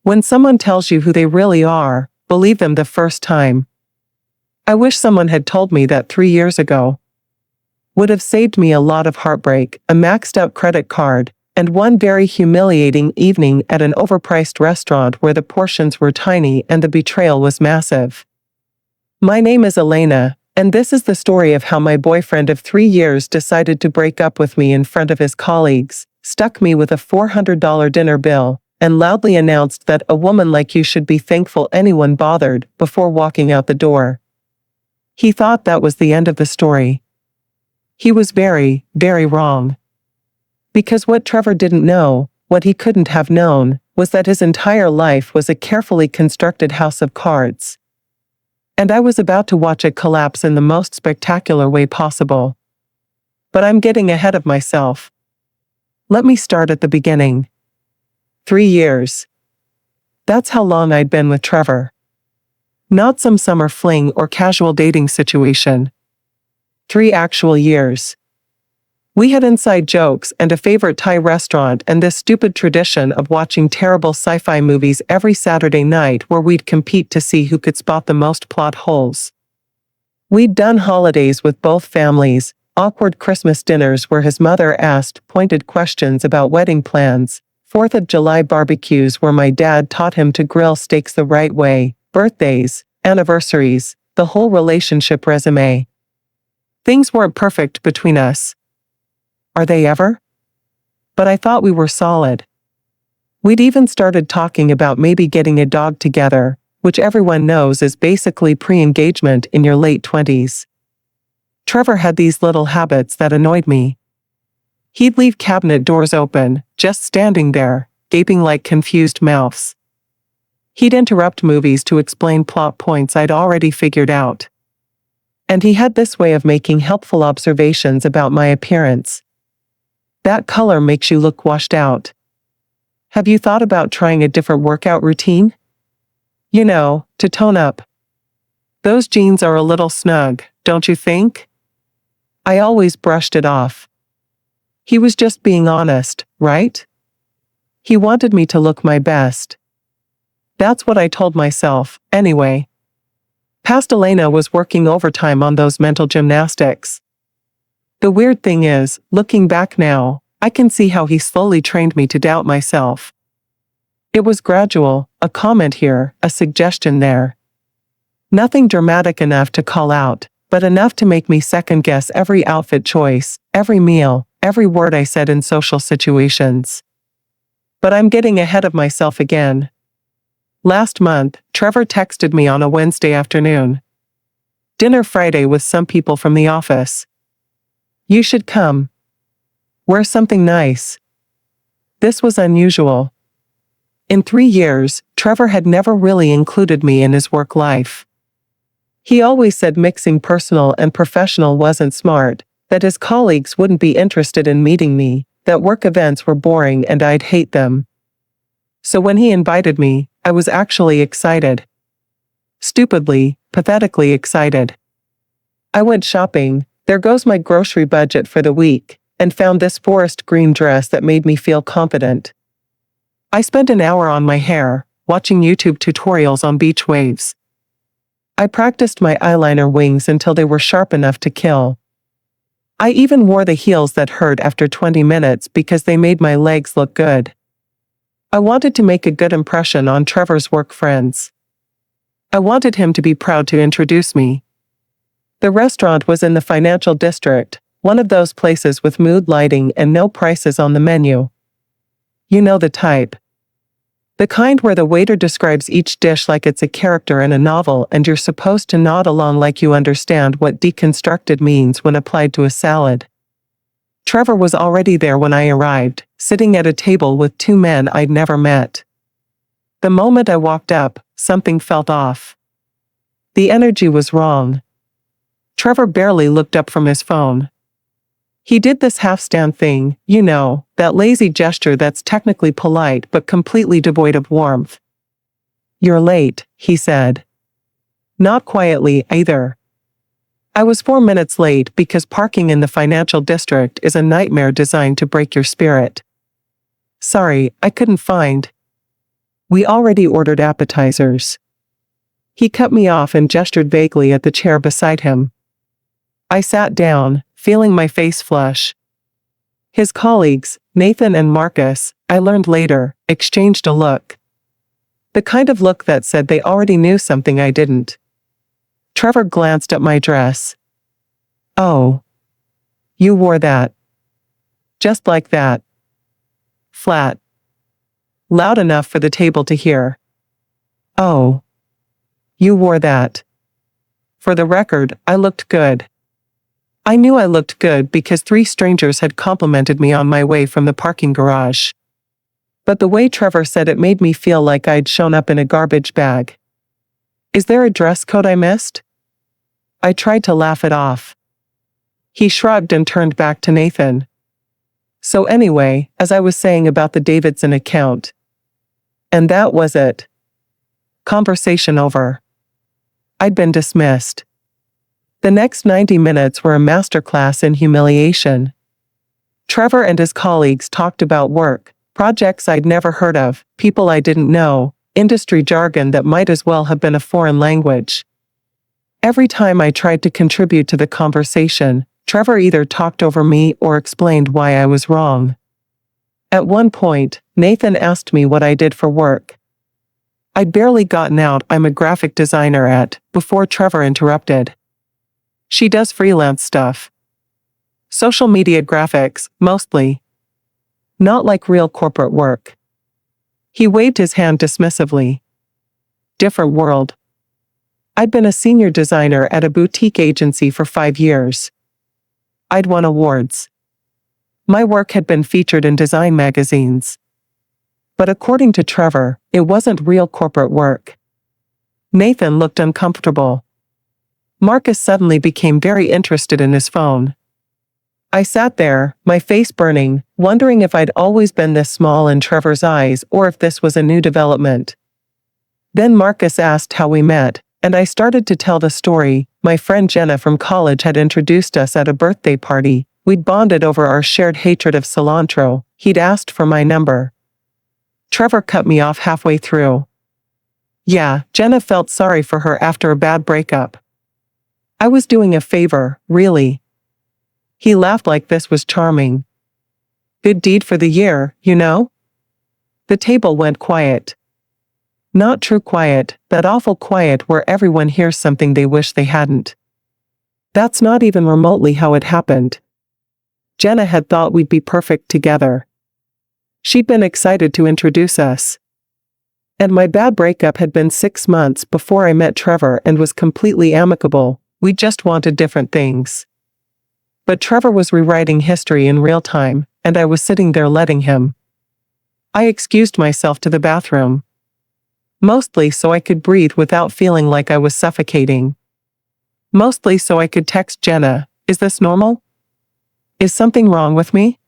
When someone tells you who they really are, believe them the first time. I wish someone had told me that 3 years ago. Would have saved me a lot of heartbreak, a maxed-out credit card, and one very humiliating evening at an overpriced restaurant where the portions were tiny and the betrayal was massive. My name is Elena, and this is the story of how my boyfriend of 3 years decided to break up with me in front of his colleagues, stuck me with a $400 dinner bill, and loudly announced that a woman like you should be thankful anyone bothered before walking out the door. He thought that was the end of the story. He was very, very wrong. Because what Trevor didn't know, what he couldn't have known, was that his entire life was a carefully constructed house of cards. And I was about to watch it collapse in the most spectacular way possible. But I'm getting ahead of myself. Let me start at the beginning. 3 years. That's how long I'd been with Trevor. Not some summer fling or casual dating situation. 3 actual years. We had inside jokes and a favorite Thai restaurant and this stupid tradition of watching terrible sci-fi movies every Saturday night where we'd compete to see who could spot the most plot holes. We'd done holidays with both families, awkward Christmas dinners where his mother asked pointed questions about wedding plans, 4th of July barbecues where my dad taught him to grill steaks the right way, birthdays, anniversaries, the whole relationship resume. Things weren't perfect between us. Are they ever? But I thought we were solid. We'd even started talking about maybe getting a dog together, which everyone knows is basically pre-engagement in your late 20s. Trevor had these little habits that annoyed me. He'd leave cabinet doors open, just standing there, gaping like confused mouths. He'd interrupt movies to explain plot points I'd already figured out. And he had this way of making helpful observations about my appearance. That color makes you look washed out. Have you thought about trying a different workout routine? You know, to tone up. Those jeans are a little snug, don't you think? I always brushed it off. He was just being honest, right? He wanted me to look my best. That's what I told myself, anyway. Past Elena was working overtime on those mental gymnastics. The weird thing is, looking back now, I can see how he slowly trained me to doubt myself. It was gradual, a comment here, a suggestion there. Nothing dramatic enough to call out, but enough to make me second-guess every outfit choice, every meal, every word I said in social situations. But I'm getting ahead of myself again. Last month, Trevor texted me on a Wednesday afternoon. Dinner Friday with some people from the office. You should come. Wear something nice. This was unusual. In 3 years, Trevor had never really included me in his work life. He always said mixing personal and professional wasn't smart, that his colleagues wouldn't be interested in meeting me, that work events were boring and I'd hate them. So when he invited me, I was actually excited. Stupidly, pathetically excited. I went shopping, there goes my grocery budget for the week, and found this forest green dress that made me feel confident. I spent an hour on my hair, watching YouTube tutorials on beach waves. I practiced my eyeliner wings until they were sharp enough to kill. I even wore the heels that hurt after 20 minutes because they made my legs look good. I wanted to make a good impression on Trevor's work friends. I wanted him to be proud to introduce me. The restaurant was in the financial district, one of those places with mood lighting and no prices on the menu. You know the type. The kind where the waiter describes each dish like it's a character in a novel and you're supposed to nod along like you understand what deconstructed means when applied to a salad. Trevor was already there when I arrived, sitting at a table with 2 men I'd never met. The moment I walked up, something felt off. The energy was wrong. Trevor barely looked up from his phone. He did this half-stand thing, you know, that lazy gesture that's technically polite but completely devoid of warmth. "You're late," he said. Not quietly, either. I was 4 minutes late because parking in the financial district is a nightmare designed to break your spirit. "Sorry, I couldn't find." We already ordered appetizers. He cut me off and gestured vaguely at the chair beside him. I sat down, feeling my face flush. His colleagues, Nathan and Marcus, I learned later, exchanged a look. The kind of look that said they already knew something I didn't. Trevor glanced at my dress. Oh. You wore that. Just like that. Flat. Loud enough for the table to hear. Oh. You wore that. For the record, I looked good. I knew I looked good because 3 strangers had complimented me on my way from the parking garage. But the way Trevor said it made me feel like I'd shown up in a garbage bag. Is there a dress code I missed? I tried to laugh it off. He shrugged and turned back to Nathan. So anyway, as I was saying about the Davidson account. And that was it. Conversation over. I'd been dismissed. The next 90 minutes were a masterclass in humiliation. Trevor and his colleagues talked about work, projects I'd never heard of, people I didn't know, industry jargon that might as well have been a foreign language. Every time I tried to contribute to the conversation, Trevor either talked over me or explained why I was wrong. At one point, Nathan asked me what I did for work. I'd barely gotten out I'm a graphic designer at, before Trevor interrupted. She does freelance stuff. Social media graphics, mostly. Not like real corporate work. He waved his hand dismissively. Different world. I'd been a senior designer at a boutique agency for 5 years. I'd won awards. My work had been featured in design magazines. But according to Trevor, it wasn't real corporate work. Nathan looked uncomfortable. Marcus suddenly became very interested in his phone. I sat there, my face burning, wondering if I'd always been this small in Trevor's eyes or if this was a new development. Then Marcus asked how we met, and I started to tell the story. My friend Jenna from college had introduced us at a birthday party. We'd bonded over our shared hatred of cilantro. He'd asked for my number. Trevor cut me off halfway through. Yeah, Jenna felt sorry for her after a bad breakup. I was doing a favor, really. He laughed like this was charming. Good deed for the year, you know? The table went quiet. Not true quiet, that awful quiet where everyone hears something they wish they hadn't. That's not even remotely how it happened. Jenna had thought we'd be perfect together. She'd been excited to introduce us. And my bad breakup had been 6 months before I met Trevor and was completely amicable. We just wanted different things. But Trevor was rewriting history in real time, and I was sitting there letting him. I excused myself to the bathroom. Mostly so I could breathe without feeling like I was suffocating. Mostly so I could text Jenna, "Is this normal? Is something wrong with me?"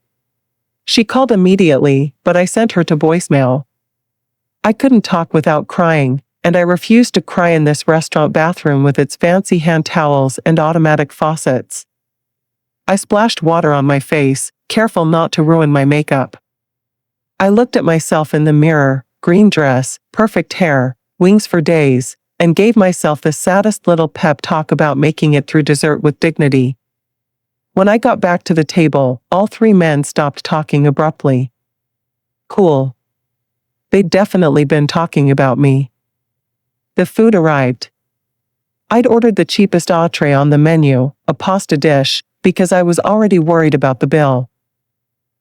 She called immediately, but I sent her to voicemail. I couldn't talk without crying, and I refused to cry in this restaurant bathroom with its fancy hand towels and automatic faucets. I splashed water on my face, careful not to ruin my makeup. I looked at myself in the mirror, green dress, perfect hair, wings for days, and gave myself the saddest little pep talk about making it through dessert with dignity. When I got back to the table, all 3 men stopped talking abruptly. Cool. They'd definitely been talking about me. The food arrived. I'd ordered the cheapest entree on the menu, a pasta dish, because I was already worried about the bill.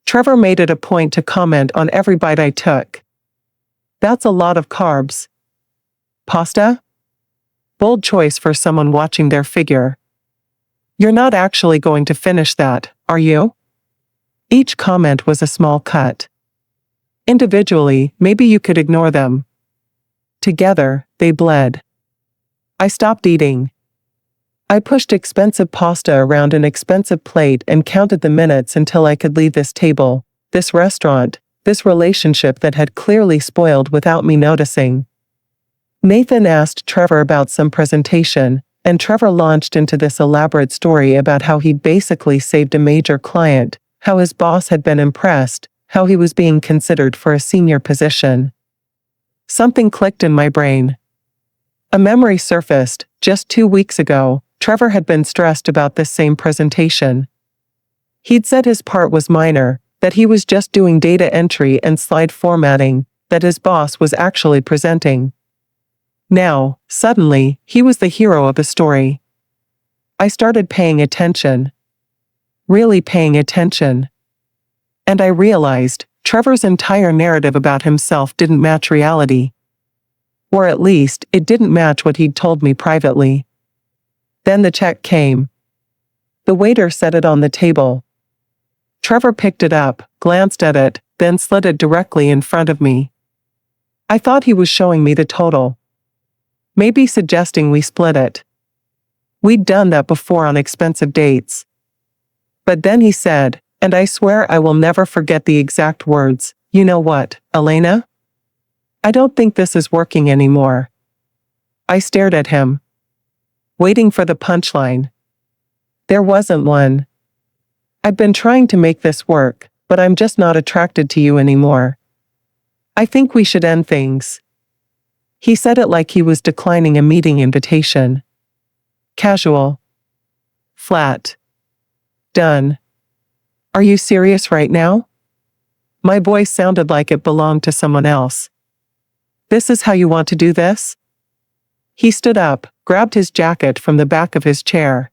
Trevor made it a point to comment on every bite I took. That's a lot of carbs. Pasta? Bold choice for someone watching their figure. You're not actually going to finish that, are you? Each comment was a small cut. Individually, maybe you could ignore them. Together, they bled. I stopped eating. I pushed expensive pasta around an expensive plate and counted the minutes until I could leave this table, this restaurant, this relationship that had clearly spoiled without me noticing. Nathan asked Trevor about some presentation, and Trevor launched into this elaborate story about how he'd basically saved a major client, how his boss had been impressed, how he was being considered for a senior position. Something clicked in my brain. A memory surfaced. Just 2 weeks ago, Trevor had been stressed about this same presentation. He'd said his part was minor, that he was just doing data entry and slide formatting, that his boss was actually presenting. Now, suddenly, he was the hero of the story. I started paying attention. Really paying attention. And I realized, Trevor's entire narrative about himself didn't match reality. Or at least, it didn't match what he'd told me privately. Then the check came. The waiter set it on the table. Trevor picked it up, glanced at it, then slid it directly in front of me. I thought he was showing me the total. Maybe suggesting we split it. We'd done that before on expensive dates. But then he said, and I swear I will never forget the exact words, "You know what, Elena? I don't think this is working anymore." I stared at him, waiting for the punchline. There wasn't one. I've been trying to make this work, but I'm just not attracted to you anymore. I think we should end things. He said it like he was declining a meeting invitation. Casual. Flat. Done. Are you serious right now? My voice sounded like it belonged to someone else. This is how you want to do this? He stood up, grabbed his jacket from the back of his chair.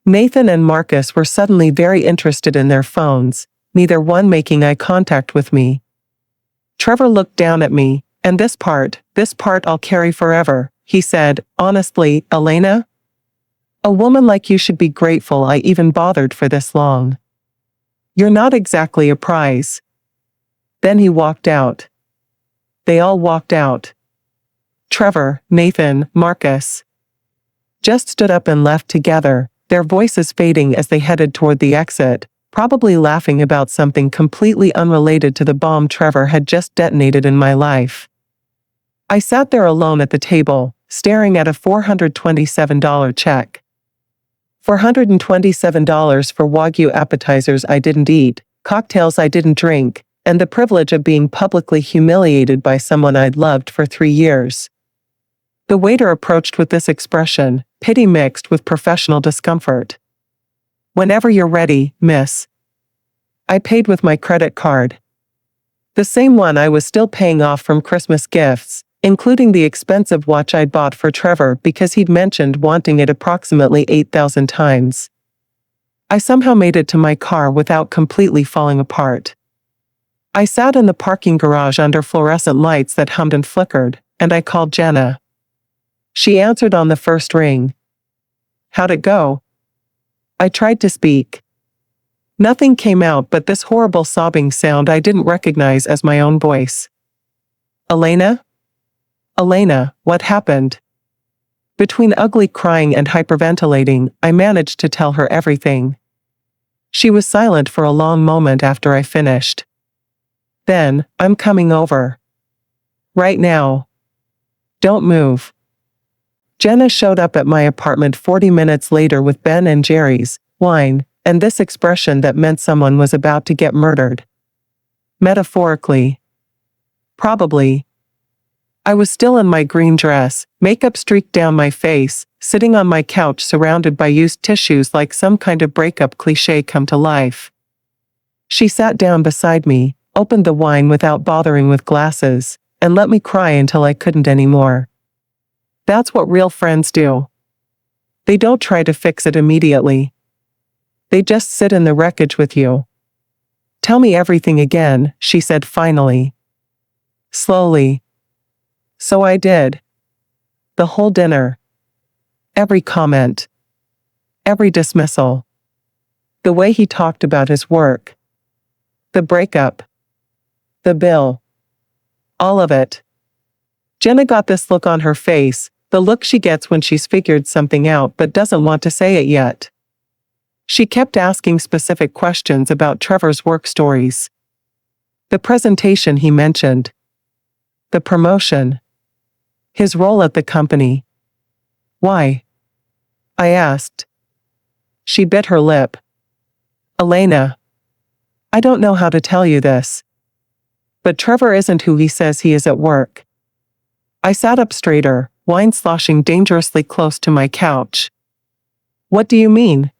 Nathan and Marcus were suddenly very interested in their phones, neither one making eye contact with me. Trevor looked down at me, and this part I'll carry forever, he said, honestly, Elena? A woman like you should be grateful I even bothered for this long. You're not exactly a prize. Then he walked out. They all walked out. Trevor, Nathan, Marcus just stood up and left together, their voices fading as they headed toward the exit, probably laughing about something completely unrelated to the bomb Trevor had just detonated in my life. I sat there alone at the table, staring at a $427 check. $427 for Wagyu appetizers I didn't eat, cocktails I didn't drink, and the privilege of being publicly humiliated by someone I'd loved for 3 years. The waiter approached with this expression, pity mixed with professional discomfort. Whenever you're ready, miss. I paid with my credit card. The same one I was still paying off from Christmas gifts, including the expensive watch I'd bought for Trevor because he'd mentioned wanting it approximately 8,000 times. I somehow made it to my car without completely falling apart. I sat in the parking garage under fluorescent lights that hummed and flickered, and I called Jenna. She answered on the first ring. How'd it go? I tried to speak. Nothing came out but this horrible sobbing sound I didn't recognize as my own voice. Elena? Elena, what happened? Between ugly crying and hyperventilating, I managed to tell her everything. She was silent for a long moment after I finished. Then, I'm coming over. Right now. Don't move. Jenna showed up at my apartment 40 minutes later with Ben and Jerry's wine, and this expression that meant someone was about to get murdered. Metaphorically. Probably. I was still in my green dress, makeup streaked down my face, sitting on my couch surrounded by used tissues like some kind of breakup cliché come to life. She sat down beside me, opened the wine without bothering with glasses, and let me cry until I couldn't anymore. That's what real friends do. They don't try to fix it immediately. They just sit in the wreckage with you. Tell me everything again, she said finally. Slowly. So I did. The whole dinner. Every comment. Every dismissal. The way he talked about his work. The breakup. The bill. All of it. Jenna got this look on her face, the look she gets when she's figured something out but doesn't want to say it yet. She kept asking specific questions about Trevor's work stories. The presentation he mentioned. The promotion. His role at the company. Why? I asked. She bit her lip. Elena. I don't know how to tell you this. But Trevor isn't who he says he is at work. I sat up straighter, wine sloshing dangerously close to my couch. What do you mean?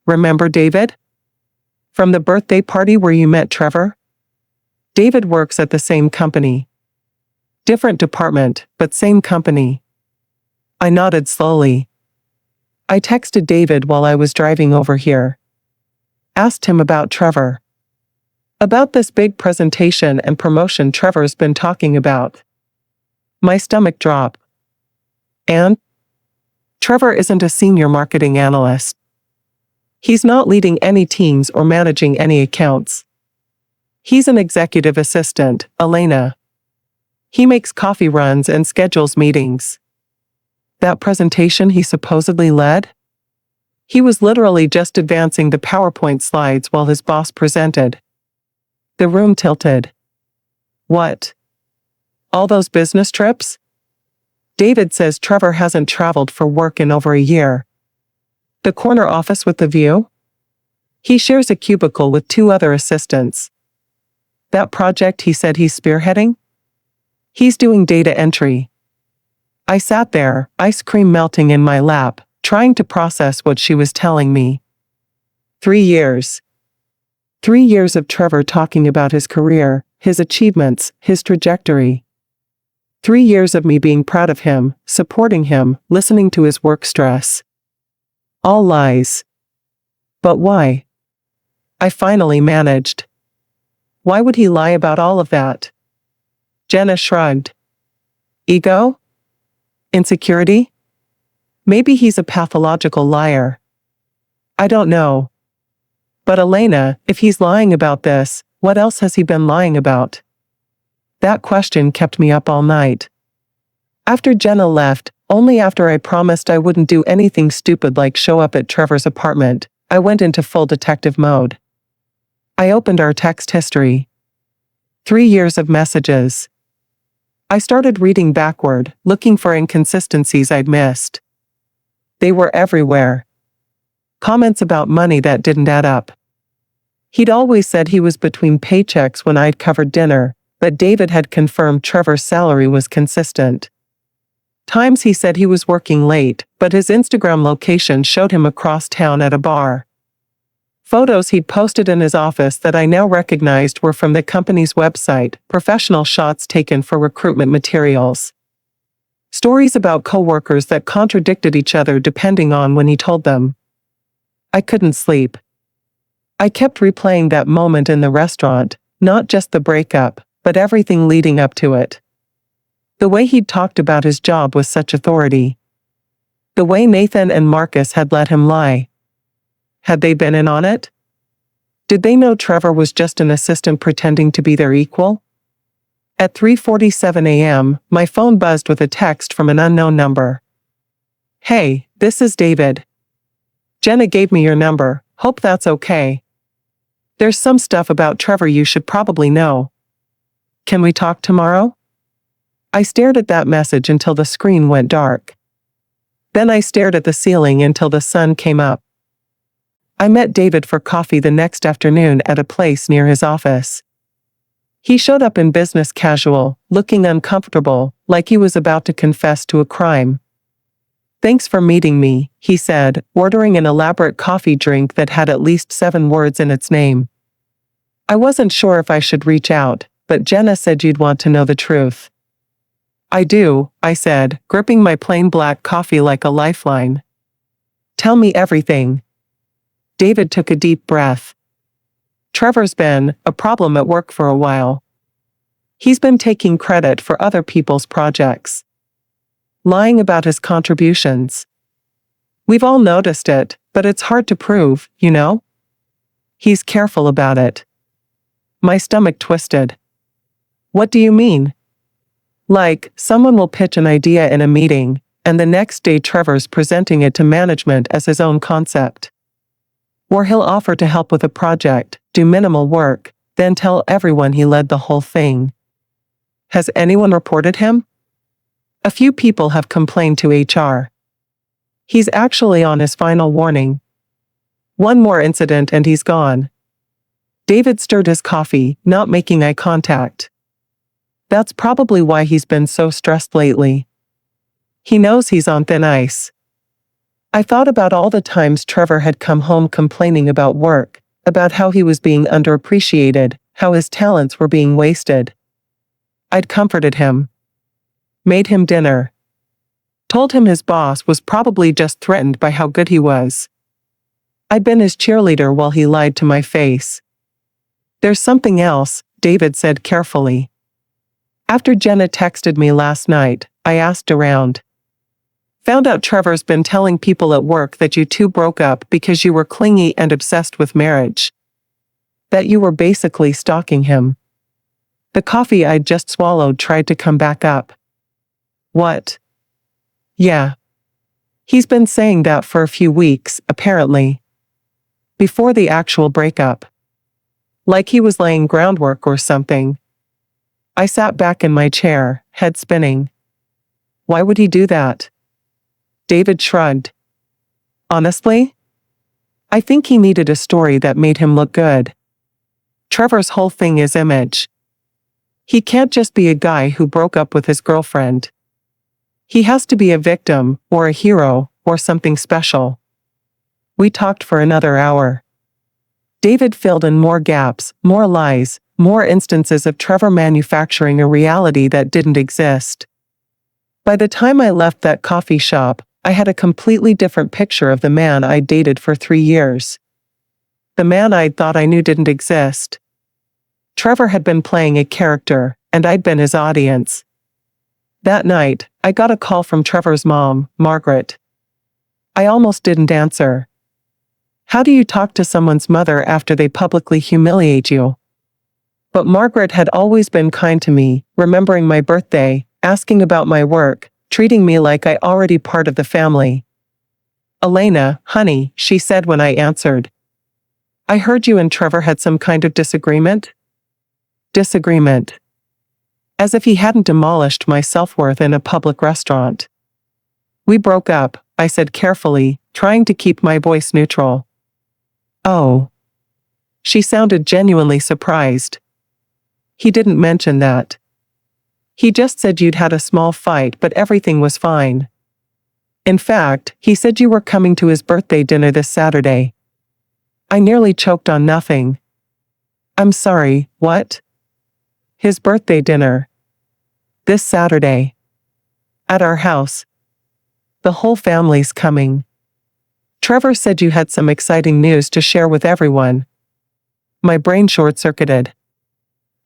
Remember David? From the birthday party where you met Trevor? David works at the same company. Different department, but same company. I nodded slowly. I texted David while I was driving over here. Asked him about Trevor. About this big presentation and promotion Trevor's been talking about. My stomach dropped. And? Trevor isn't a senior marketing analyst. He's not leading any teams or managing any accounts. He's an executive assistant, Elena. He makes coffee runs and schedules meetings. That presentation he supposedly led? He was literally just advancing the PowerPoint slides while his boss presented. The room tilted. What? All those business trips? David says Trevor hasn't traveled for work in over a year. The corner office with the view? He shares a cubicle with 2 other assistants. That project he said he's spearheading? He's doing data entry. I sat there, ice cream melting in my lap, trying to process what she was telling me. 3 years. 3 years of Trevor talking about his career, his achievements, his trajectory. 3 years of me being proud of him, supporting him, listening to his work stress. All lies. But why? I finally managed. Why would he lie about all of that? Jenna shrugged. Ego? Insecurity? Maybe he's a pathological liar. I don't know. But Elena, if he's lying about this, what else has he been lying about? That question kept me up all night. After Jenna left, only after I promised I wouldn't do anything stupid like show up at Trevor's apartment, I went into full detective mode. I opened our text history. 3 years of messages. I started reading backward, looking for inconsistencies I'd missed. They were everywhere. Comments about money that didn't add up. He'd always said he was between paychecks when I'd covered dinner, but David had confirmed Trevor's salary was consistent. Times he said he was working late, but his Instagram location showed him across town at a bar. Photos he'd posted in his office that I now recognized were from the company's website, professional shots taken for recruitment materials. Stories about coworkers that contradicted each other depending on when he told them. I couldn't sleep. I kept replaying that moment in the restaurant, not just the breakup, but everything leading up to it. The way he'd talked about his job with such authority. The way Nathan and Marcus had let him lie. Had they been in on it? Did they know Trevor was just an assistant pretending to be their equal? At 3:47 a.m., my phone buzzed with a text from an unknown number. Hey, this is David. Jenna gave me your number, hope that's okay. There's some stuff about Trevor you should probably know. Can we talk tomorrow? I stared at that message until the screen went dark. Then I stared at the ceiling until the sun came up. I met David for coffee the next afternoon at a place near his office. He showed up in business casual, looking uncomfortable, like he was about to confess to a crime. Thanks for meeting me, he said, ordering an elaborate coffee drink that had at least 7 words in its name. I wasn't sure if I should reach out, but Jenna said you'd want to know the truth. I do, I said, gripping my plain black coffee like a lifeline. Tell me everything. David took a deep breath. Trevor's been a problem at work for a while. He's been taking credit for other people's projects. Lying about his contributions. We've all noticed it, but it's hard to prove, you know? He's careful about it. My stomach twisted. What do you mean? Like, someone will pitch an idea in a meeting, and the next day Trevor's presenting it to management as his own concept. Or he'll offer to help with a project, do minimal work, then tell everyone he led the whole thing. Has anyone reported him? A few people have complained to HR. He's actually on his final warning. One more incident and he's gone. David stirred his coffee, not making eye contact. That's probably why he's been so stressed lately. He knows he's on thin ice. I thought about all the times Trevor had come home complaining about work, about how he was being underappreciated, how his talents were being wasted. I'd comforted him, made him dinner, told him his boss was probably just threatened by how good he was. I'd been his cheerleader while he lied to my face. There's something else, David said carefully. After Jenna texted me last night, I asked around. Found out Trevor's been telling people at work that you two broke up because you were clingy and obsessed with marriage. That you were basically stalking him. The coffee I'd just swallowed tried to come back up. What? Yeah. He's been saying that for a few weeks, apparently. Before the actual breakup. Like he was laying groundwork or something. I sat back in my chair, head spinning. Why would he do that? David shrugged. Honestly? I think he needed a story that made him look good. Trevor's whole thing is image. He can't just be a guy who broke up with his girlfriend. He has to be a victim, or a hero, or something special. We talked for another hour. David filled in more gaps, more lies, more instances of Trevor manufacturing a reality that didn't exist. By the time I left that coffee shop, I had a completely different picture of the man I'd dated for 3 years. The man I'd thought I knew didn't exist. Trevor had been playing a character, and I'd been his audience. That night, I got a call from Trevor's mom, Margaret. I almost didn't answer. How do you talk to someone's mother after they publicly humiliate you? But Margaret had always been kind to me, remembering my birthday, asking about my work, treating me like I already part of the family. Elena, honey, she said when I answered. I heard you and Trevor had some kind of disagreement? Disagreement. As if he hadn't demolished my self-worth in a public restaurant. We broke up, I said carefully, trying to keep my voice neutral. Oh. She sounded genuinely surprised. He didn't mention that. He just said you'd had a small fight but everything was fine. In fact, he said you were coming to his birthday dinner this Saturday. I nearly choked on nothing. I'm sorry, what? His birthday dinner. This Saturday. At our house. The whole family's coming. Trevor said you had some exciting news to share with everyone. My brain short-circuited.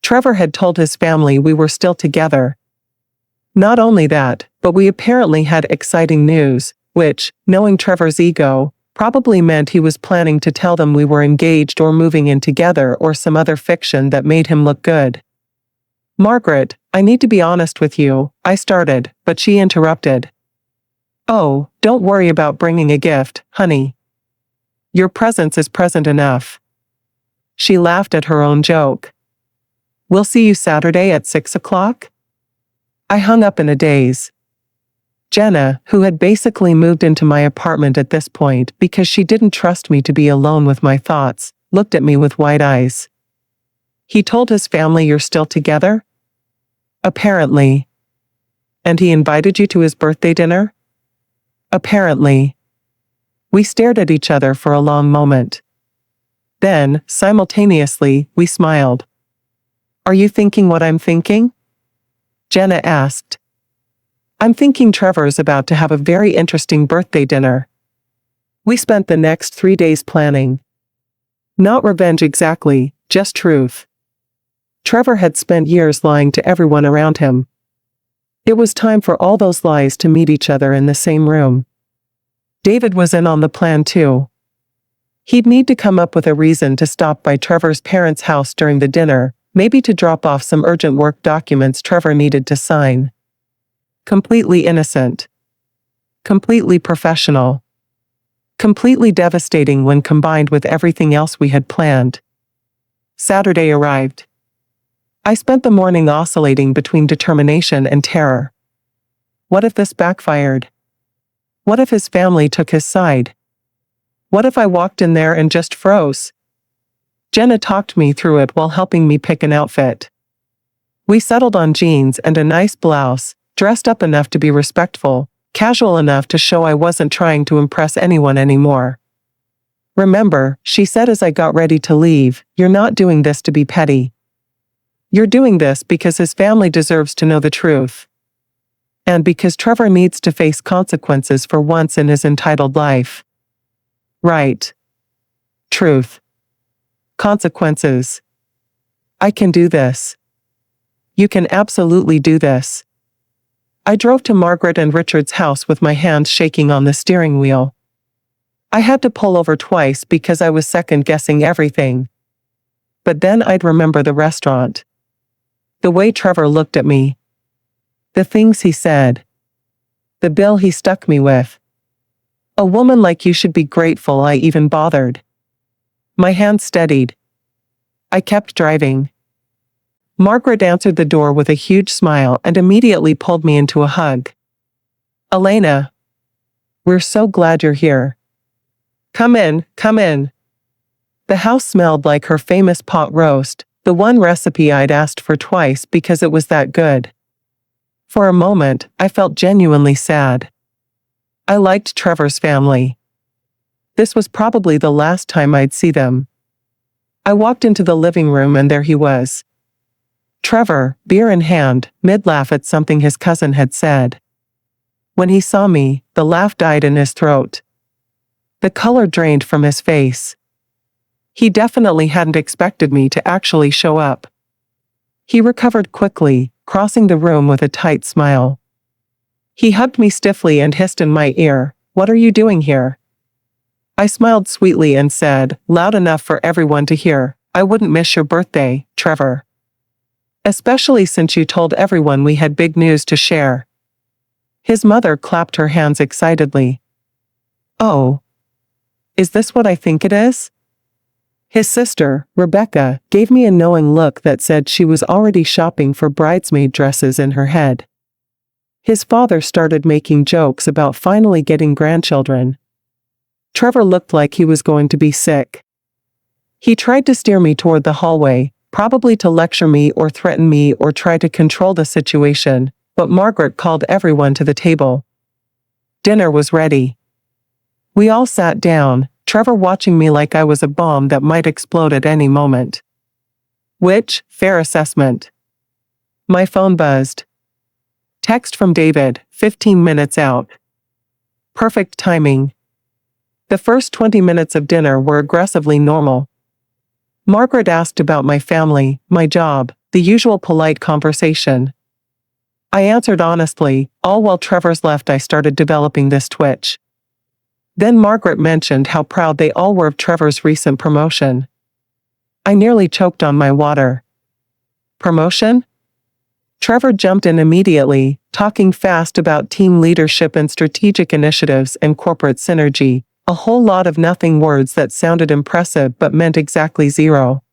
Trevor had told his family we were still together. Not only that, but we apparently had exciting news, which, knowing Trevor's ego, probably meant he was planning to tell them we were engaged or moving in together or some other fiction that made him look good. Margaret, I need to be honest with you, I started, but she interrupted. Oh, don't worry about bringing a gift, honey. Your presence is present enough. She laughed at her own joke. We'll see you Saturday at 6 o'clock? I hung up in a daze. Jenna, who had basically moved into my apartment at this point because she didn't trust me to be alone with my thoughts, looked at me with wide eyes. He told his family you're still together? Apparently. And he invited you to his birthday dinner? Apparently. We stared at each other for a long moment. Then, simultaneously, we smiled. Are you thinking what I'm thinking? Jenna asked. I'm thinking Trevor's about to have a very interesting birthday dinner. We spent the next 3 days planning. Not revenge exactly, just truth. Trevor had spent years lying to everyone around him. It was time for all those lies to meet each other in the same room. David was in on the plan too. He'd need to come up with a reason to stop by Trevor's parents' house during the dinner, maybe to drop off some urgent work documents Trevor needed to sign. Completely innocent. Completely professional. Completely devastating when combined with everything else we had planned. Saturday arrived. I spent the morning oscillating between determination and terror. What if this backfired? What if his family took his side? What if I walked in there and just froze? Jenna talked me through it while helping me pick an outfit. We settled on jeans and a nice blouse, dressed up enough to be respectful, casual enough to show I wasn't trying to impress anyone anymore. "Remember," she said as I got ready to leave, "you're not doing this to be petty. You're doing this because his family deserves to know the truth. And because Trevor needs to face consequences for once in his entitled life." Right. Truth. Consequences. I can do this. You can absolutely do this. I drove to Margaret and Richard's house with my hands shaking on the steering wheel. I had to pull over twice because I was second-guessing everything. But then I'd remember the restaurant. The way Trevor looked at me. The things he said. The bill he stuck me with. "A woman like you should be grateful I even bothered." My hand steadied. I kept driving. Margaret answered the door with a huge smile and immediately pulled me into a hug. "Elena. We're so glad you're here. Come in, come in." The house smelled like her famous pot roast, the one recipe I'd asked for twice because it was that good. For a moment, I felt genuinely sad. I liked Trevor's family. This was probably the last time I'd see them. I walked into the living room and there he was. Trevor, beer in hand, mid-laugh at something his cousin had said. When he saw me, the laugh died in his throat. The color drained from his face. He definitely hadn't expected me to actually show up. He recovered quickly, crossing the room with a tight smile. He hugged me stiffly and hissed in my ear, "What are you doing here?" I smiled sweetly and said, loud enough for everyone to hear, "I wouldn't miss your birthday, Trevor. Especially since you told everyone we had big news to share." His mother clapped her hands excitedly. "Oh. Is this what I think it is?" His sister, Rebecca, gave me a knowing look that said she was already shopping for bridesmaid dresses in her head. His father started making jokes about finally getting grandchildren. Trevor looked like he was going to be sick. He tried to steer me toward the hallway, probably to lecture me or threaten me or try to control the situation, but Margaret called everyone to the table. Dinner was ready. We all sat down, Trevor watching me like I was a bomb that might explode at any moment. Which, fair assessment. My phone buzzed. Text from David, 15 minutes out. Perfect timing. The first 20 minutes of dinner were aggressively normal. Margaret asked about my family, my job, the usual polite conversation. I answered honestly, all while Trevor's left I started developing this twitch. Then Margaret mentioned how proud they all were of Trevor's recent promotion. I nearly choked on my water. Promotion? Trevor jumped in immediately, talking fast about team leadership and strategic initiatives and corporate synergy, a whole lot of nothing words that sounded impressive but meant exactly zero.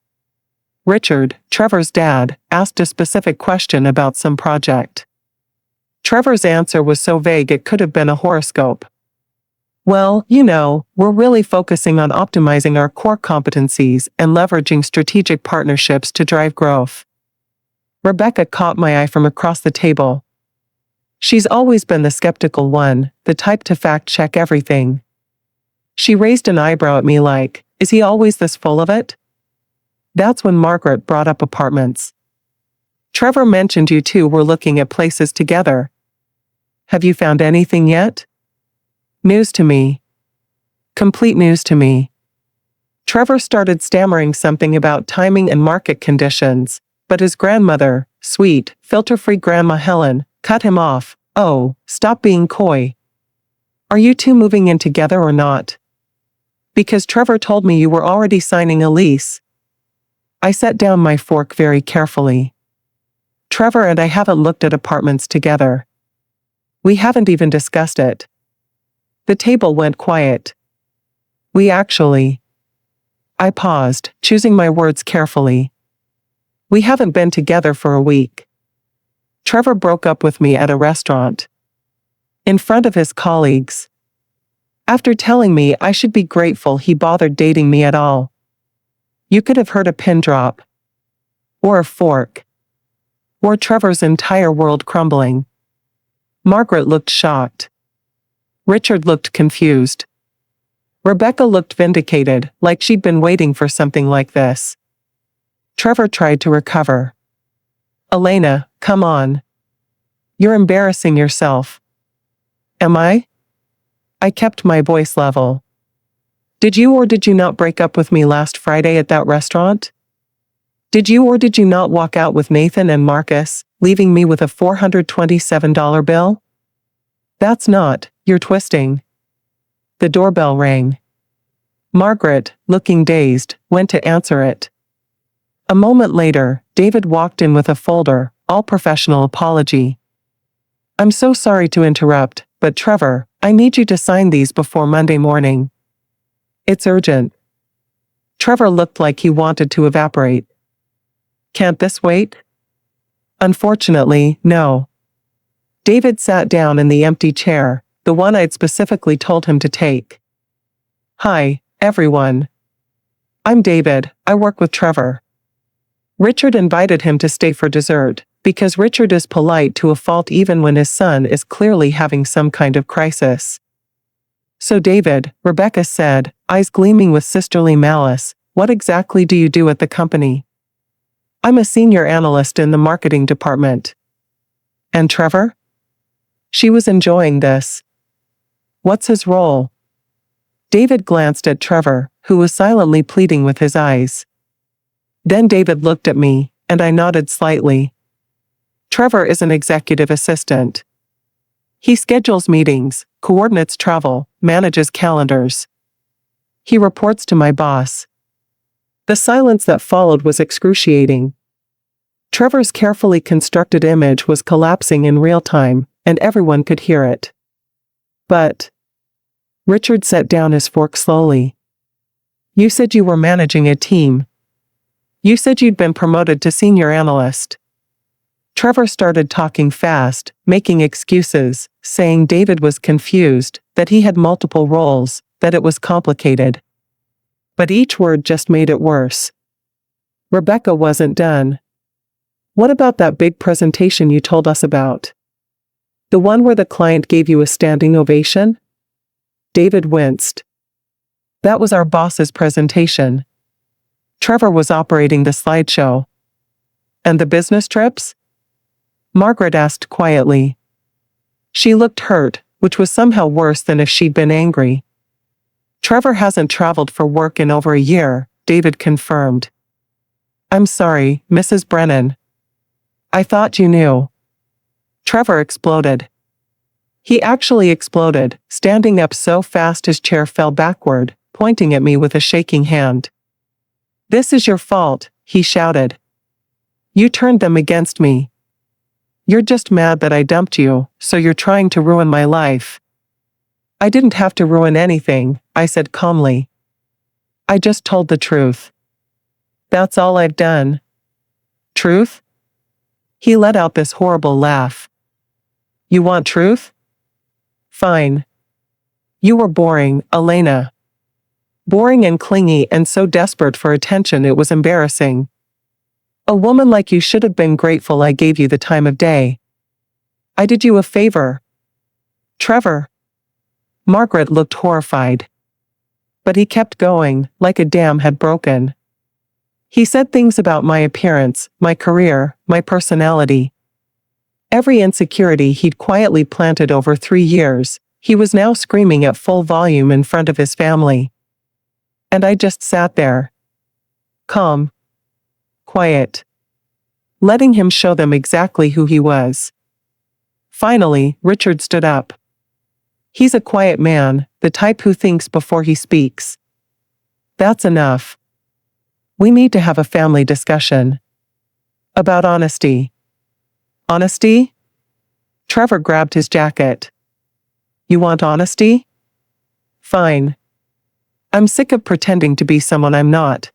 Richard, Trevor's dad, asked a specific question about some project. Trevor's answer was so vague it could have been a horoscope. "Well, we're really focusing on optimizing our core competencies and leveraging strategic partnerships to drive growth." Rebecca caught my eye from across the table. She's always been the skeptical one, the type to fact-check everything. She raised an eyebrow at me like, "Is he always this full of it?" That's when Margaret brought up apartments. "Trevor mentioned you two were looking at places together. Have you found anything yet?" News to me. Complete news to me. Trevor started stammering something about timing and market conditions, but his grandmother, sweet, filter-free Grandma Helen, cut him off. "Oh, stop being coy. Are you two moving in together or not? Because Trevor told me you were already signing a lease." I set down my fork very carefully. Trevor and I haven't looked at apartments together. We haven't even discussed it. The table went quiet. We actually. I paused, choosing my words carefully. We haven't been together for a week. Trevor broke up with me at a restaurant. In front of his colleagues. After telling me I should be grateful he bothered dating me at all. You could have heard a pin drop. Or a fork. were Trevor's entire world crumbling. Margaret looked shocked. Richard looked confused. Rebecca looked vindicated, like she'd been waiting for something like this. Trevor tried to recover. Elena, come on. You're embarrassing yourself. Am I? I kept my voice level. Did you or did you not break up with me last Friday at that restaurant? Did you or did you not walk out with Nathan and Marcus, leaving me with a $427 bill? That's not, you're twisting. The doorbell rang. Margaret, looking dazed, went to answer it. A moment later, David walked in with a folder, all professional apology. I'm so sorry to interrupt, but Trevor, I need you to sign these before Monday morning. It's urgent. Trevor looked like he wanted to evaporate. Can't this wait? Unfortunately, no. David sat down in the empty chair, the one I'd specifically told him to take. Hi, everyone. I'm David, I work with Trevor. Richard invited him to stay for dessert, because Richard is polite to a fault even when his son is clearly having some kind of crisis. So David, Rebecca said, eyes gleaming with sisterly malice, what exactly do you do at the company? I'm a senior analyst in the marketing department. And Trevor? She was enjoying this. What's his role? David glanced at Trevor, who was silently pleading with his eyes. Then David looked at me, and I nodded slightly. Trevor is an executive assistant. He schedules meetings, coordinates travel, manages calendars. He reports to my boss. The silence that followed was excruciating. Trevor's carefully constructed image was collapsing in real time, and everyone could hear it. But Richard set down his fork slowly. You said you were managing a team. You said you'd been promoted to senior analyst. Trevor started talking fast, making excuses, saying David was confused, that he had multiple roles, that it was complicated. But each word just made it worse. Rebecca wasn't done. What about that big presentation you told us about? The one where the client gave you a standing ovation? David winced. That was our boss's presentation. Trevor was operating the slideshow. And the business trips? Margaret asked quietly. She looked hurt, which was somehow worse than if she'd been angry. Trevor hasn't traveled for work in over a year, David confirmed. I'm sorry, Mrs. Brennan. I thought you knew. Trevor exploded. He actually exploded, standing up so fast his chair fell backward, pointing at me with a shaking hand. This is your fault, he shouted. You turned them against me. You're just mad that I dumped you, so you're trying to ruin my life. I didn't have to ruin anything, I said calmly. I just told the truth. That's all I've done. Truth? He let out this horrible laugh. You want truth? Fine. You were boring, Elena. Boring and clingy and so desperate for attention it was embarrassing. A woman like you should have been grateful I gave you the time of day. I did you a favor. Trevor. Margaret looked horrified. But he kept going, like a dam had broken. He said things about my appearance, my career, my personality. Every insecurity he'd quietly planted over 3 years, he was now screaming at full volume in front of his family. And I just sat there. Calm. Quiet. Letting him show them exactly who he was. Finally, Richard stood up. He's a quiet man, the type who thinks before he speaks. That's enough. We need to have a family discussion. About honesty. Honesty? Trevor grabbed his jacket. You want honesty? Fine. I'm sick of pretending to be someone I'm not.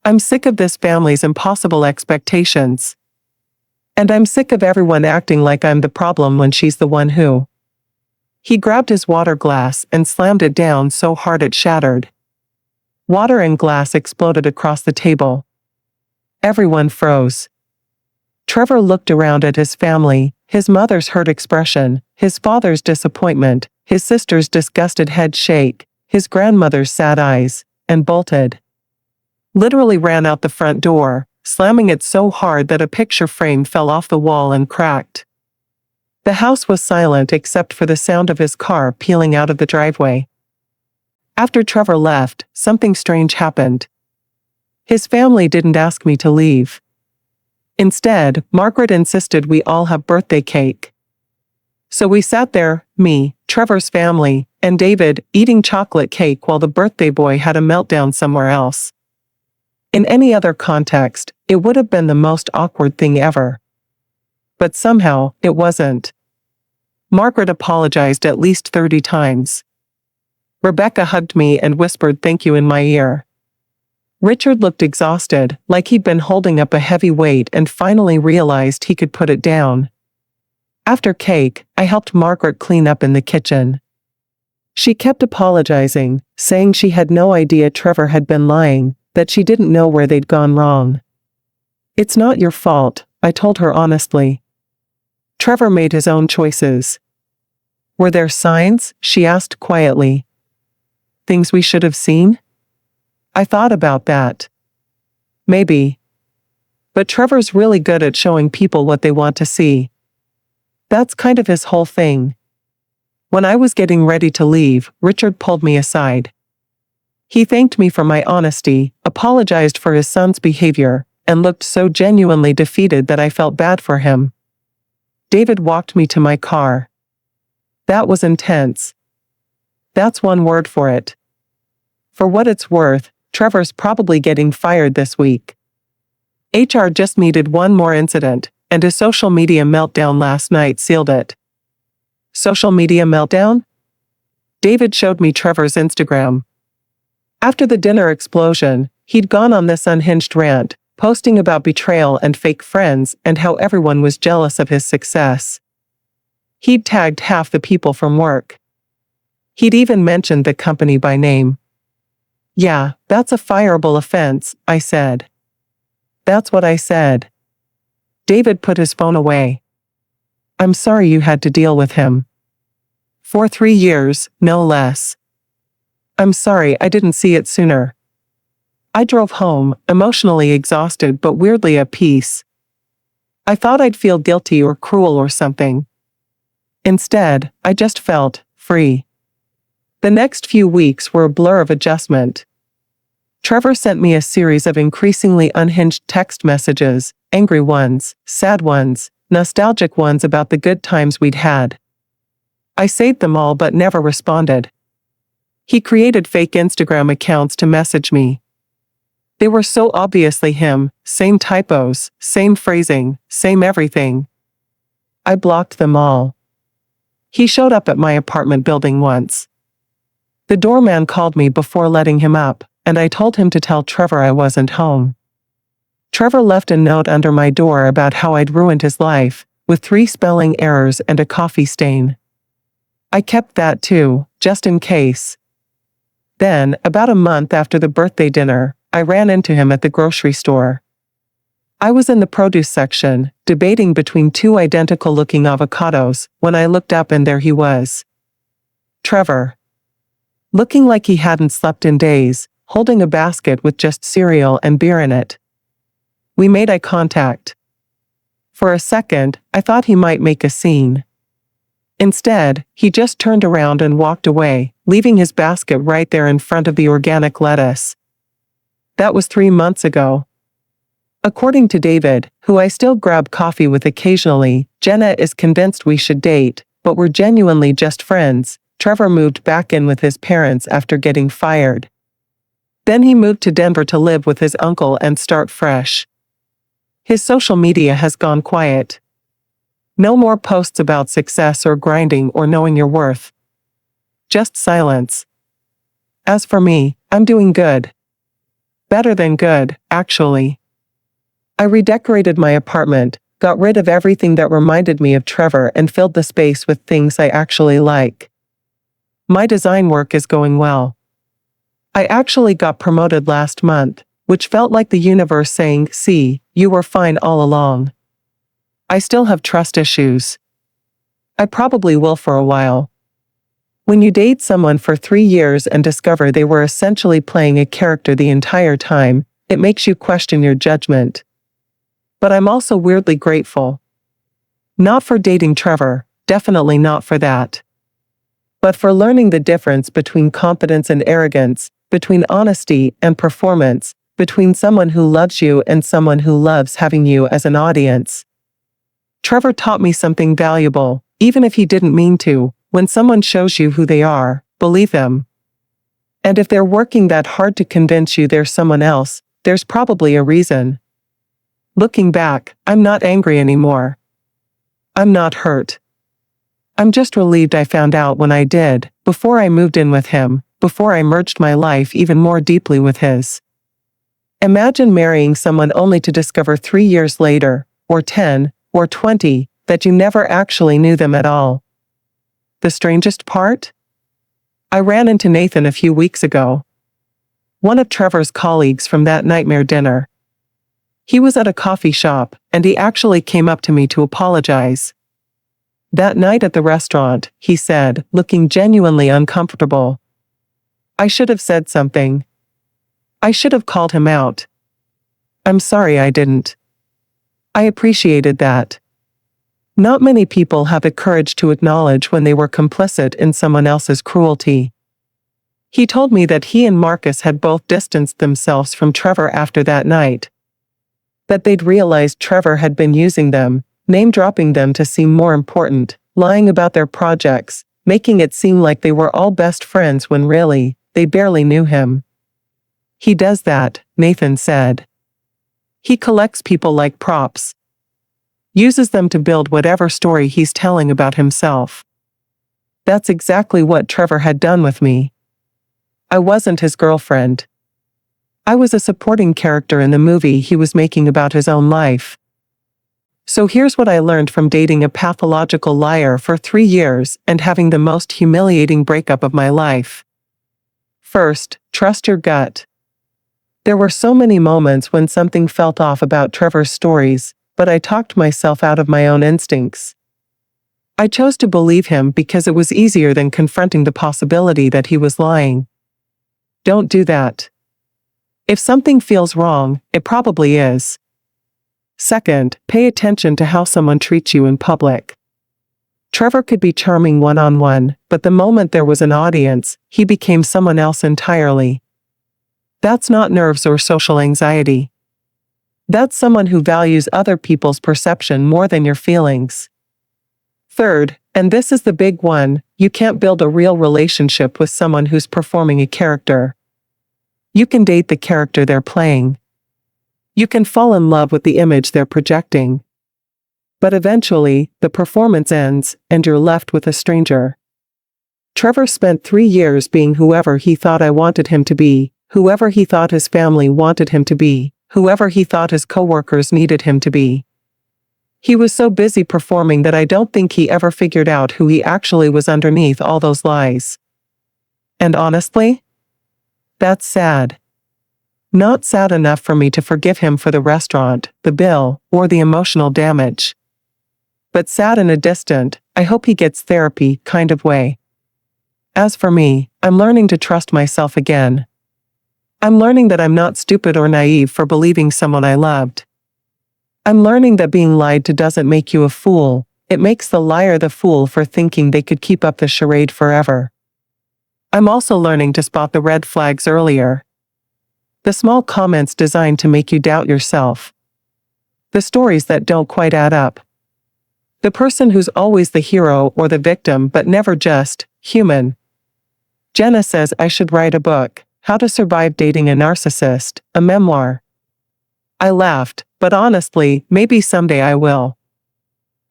I'm sick of this family's impossible expectations. And I'm sick of everyone acting like I'm the problem when she's the one who. He grabbed his water glass and slammed it down so hard it shattered. Water and glass exploded across the table. Everyone froze. Trevor looked around at his family, his mother's hurt expression, his father's disappointment, his sister's disgusted head shake, his grandmother's sad eyes, and bolted. Literally ran out the front door, slamming it so hard that a picture frame fell off the wall and cracked. The house was silent except for the sound of his car peeling out of the driveway. After Trevor left, something strange happened. His family didn't ask me to leave. Instead, Margaret insisted we all have birthday cake. So we sat there, me, Trevor's family, and David, eating chocolate cake while the birthday boy had a meltdown somewhere else. In any other context, it would have been the most awkward thing ever. But somehow, it wasn't. Margaret apologized at least 30 times. Rebecca hugged me and whispered thank you in my ear. Richard looked exhausted, like he'd been holding up a heavy weight and finally realized he could put it down. After cake, I helped Margaret clean up in the kitchen. She kept apologizing, saying she had no idea Trevor had been lying, that she didn't know where they'd gone wrong. It's not your fault, I told her honestly. Trevor made his own choices. Were there signs? She asked quietly. Things we should have seen? I thought about that. Maybe. But Trevor's really good at showing people what they want to see. That's kind of his whole thing. When I was getting ready to leave, Richard pulled me aside. He thanked me for my honesty, apologized for his son's behavior, and looked so genuinely defeated that I felt bad for him. David walked me to my car. That was intense. That's one word for it. For what it's worth, Trevor's probably getting fired this week. HR just needed one more incident, and a social media meltdown last night sealed it. Social media meltdown? David showed me Trevor's Instagram. After the dinner explosion, he'd gone on this unhinged rant, posting about betrayal and fake friends and how everyone was jealous of his success. He'd tagged half the people from work. He'd even mentioned the company by name. Yeah, that's a fireable offense, I said. That's what I said. David put his phone away. I'm sorry you had to deal with him. For 3 years, no less. I'm sorry I didn't see it sooner. I drove home, emotionally exhausted but weirdly at peace. I thought I'd feel guilty or cruel or something. Instead, I just felt free. The next few weeks were a blur of adjustment. Trevor sent me a series of increasingly unhinged text messages, angry ones, sad ones, nostalgic ones about the good times we'd had. I saved them all but never responded. He created fake Instagram accounts to message me. They were so obviously him, same typos, same phrasing, same everything. I blocked them all. He showed up at my apartment building once. The doorman called me before letting him up, and I told him to tell Trevor I wasn't home. Trevor left a note under my door about how I'd ruined his life, with 3 spelling errors and a coffee stain. I kept that too, just in case. Then, about a month after the birthday dinner, I ran into him at the grocery store. I was in the produce section, debating between 2 identical-looking avocados, when I looked up and there he was. Trevor. Looking like he hadn't slept in days, holding a basket with just cereal and beer in it. We made eye contact. For a second, I thought he might make a scene. Instead, he just turned around and walked away, leaving his basket right there in front of the organic lettuce. That was 3 months ago. According to David, who I still grab coffee with occasionally, Jenna is convinced we should date, but we're genuinely just friends. Trevor moved back in with his parents after getting fired. Then he moved to Denver to live with his uncle and start fresh. His social media has gone quiet. No more posts about success or grinding or knowing your worth. Just silence. As for me, I'm doing good. Better than good, actually. I redecorated my apartment, got rid of everything that reminded me of Trevor and filled the space with things I actually like. My design work is going well. I actually got promoted last month, which felt like the universe saying, "See, you were fine all along." I still have trust issues. I probably will for a while. When you date someone for 3 years and discover they were essentially playing a character the entire time, it makes you question your judgment. But I'm also weirdly grateful. Not for dating Trevor, definitely not for that. But for learning the difference between competence and arrogance, between honesty and performance, between someone who loves you and someone who loves having you as an audience. Trevor taught me something valuable, even if he didn't mean to. When someone shows you who they are, believe them. And if they're working that hard to convince you they're someone else, there's probably a reason. Looking back, I'm not angry anymore. I'm not hurt. I'm just relieved I found out when I did, before I moved in with him, before I merged my life even more deeply with his. Imagine marrying someone only to discover 3 years later, or 10, or 20, that you never actually knew them at all. The strangest part? I ran into Nathan a few weeks ago. One of Trevor's colleagues from that nightmare dinner. He was at a coffee shop, and he actually came up to me to apologize. That night at the restaurant, he said, looking genuinely uncomfortable. I should have said something. I should have called him out. I'm sorry I didn't. I appreciated that. Not many people have the courage to acknowledge when they were complicit in someone else's cruelty. He told me that he and Marcus had both distanced themselves from Trevor after that night. That they'd realized Trevor had been using them, name-dropping them to seem more important, lying about their projects, making it seem like they were all best friends when really, they barely knew him. He does that, Nathan said. He collects people like props. Uses them to build whatever story he's telling about himself. That's exactly what Trevor had done with me. I wasn't his girlfriend. I was a supporting character in the movie he was making about his own life. So here's what I learned from dating a pathological liar for 3 years and having the most humiliating breakup of my life. First, trust your gut. There were so many moments when something felt off about Trevor's stories, but I talked myself out of my own instincts. I chose to believe him because it was easier than confronting the possibility that he was lying. Don't do that. If something feels wrong, it probably is. Second, pay attention to how someone treats you in public. Trevor could be charming one-on-one, but the moment there was an audience, he became someone else entirely. That's not nerves or social anxiety. That's someone who values other people's perception more than your feelings. Third, and this is the big one, you can't build a real relationship with someone who's performing a character. You can date the character they're playing. You can fall in love with the image they're projecting. But eventually, the performance ends, and you're left with a stranger. Trevor spent 3 years being whoever he thought I wanted him to be, whoever he thought his family wanted him to be, whoever he thought his coworkers needed him to be. He was so busy performing that I don't think he ever figured out who he actually was underneath all those lies. And honestly, that's sad. Not sad enough for me to forgive him for the restaurant, the bill, or the emotional damage. But sad in a distant, I hope he gets therapy kind of way. As for me, I'm learning to trust myself again. I'm learning that I'm not stupid or naive for believing someone I loved. I'm learning that being lied to doesn't make you a fool, it makes the liar the fool for thinking they could keep up the charade forever. I'm also learning to spot the red flags earlier. The small comments designed to make you doubt yourself. The stories that don't quite add up. The person who's always the hero or the victim but never just human. Jenna says I should write a book, How to Survive Dating a Narcissist, a memoir. I laughed, but honestly, maybe someday I will.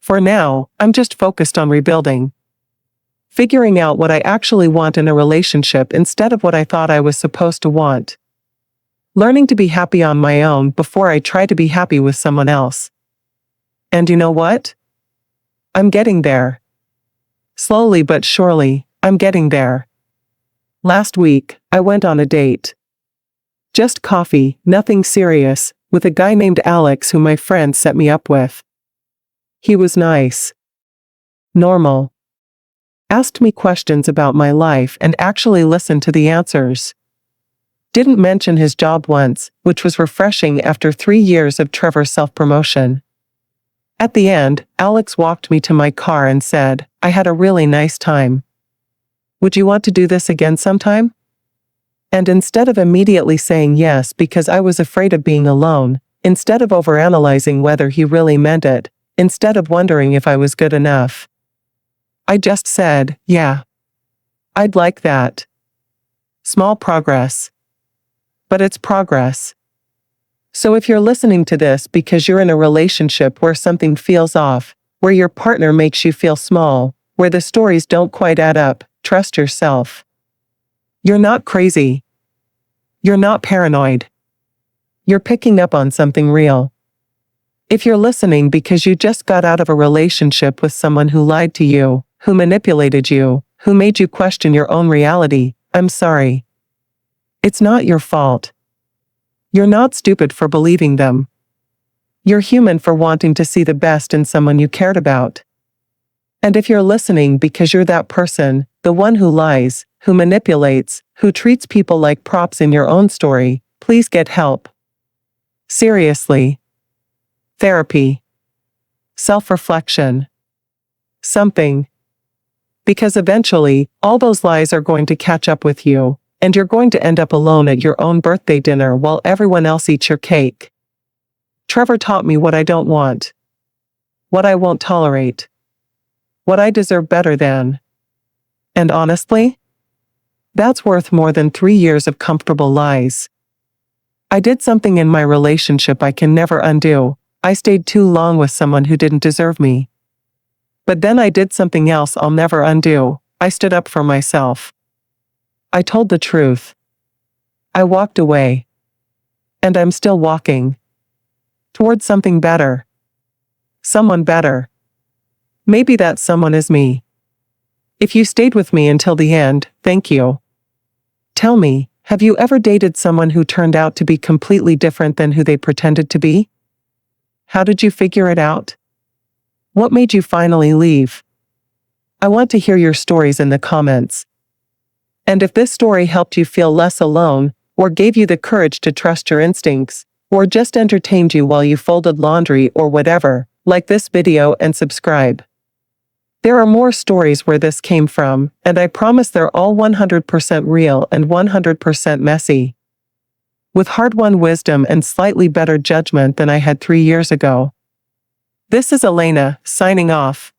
For now, I'm just focused on rebuilding. Figuring out what I actually want in a relationship instead of what I thought I was supposed to want. Learning to be happy on my own before I try to be happy with someone else. And you know what? I'm getting there. Slowly but surely, I'm getting there. Last week, I went on a date. Just coffee, nothing serious, with a guy named Alex who my friend set me up with. He was nice, normal, asked me questions about my life and actually listened to the answers. Didn't mention his job once, which was refreshing after 3 years of Trevor's self-promotion. At the end, Alex walked me to my car and said, "I had a really nice time. Would you want to do this again sometime?" And instead of immediately saying yes because I was afraid of being alone, instead of overanalyzing whether he really meant it, instead of wondering if I was good enough, I just said, "Yeah. I'd like that." Small progress. But it's progress. So if you're listening to this because you're in a relationship where something feels off, where your partner makes you feel small, where the stories don't quite add up, trust yourself. You're not crazy. You're not paranoid. You're picking up on something real. If you're listening because you just got out of a relationship with someone who lied to you, who manipulated you, who made you question your own reality, I'm sorry. It's not your fault. You're not stupid for believing them. You're human for wanting to see the best in someone you cared about. And if you're listening because you're that person, the one who lies, who manipulates, who treats people like props in your own story, please get help. Seriously. Therapy. Self-reflection. Something. Because eventually, all those lies are going to catch up with you, and you're going to end up alone at your own birthday dinner while everyone else eats your cake. Trevor taught me what I don't want. What I won't tolerate. What I deserve better than. And honestly, that's worth more than 3 years of comfortable lies. I did something in my relationship I can never undo. I stayed too long with someone who didn't deserve me. But then I did something else I'll never undo. I stood up for myself. I told the truth. I walked away. And I'm still walking. Towards something better. Someone better. Maybe that someone is me. If you stayed with me until the end, thank you. Tell me, have you ever dated someone who turned out to be completely different than who they pretended to be? How did you figure it out? What made you finally leave? I want to hear your stories in the comments. And if this story helped you feel less alone, or gave you the courage to trust your instincts, or just entertained you while you folded laundry or whatever, like this video and subscribe. There are more stories where this came from, and I promise they're all 100% real and 100% messy. With hard-won wisdom and slightly better judgment than I had 3 years ago. This is Elena, signing off.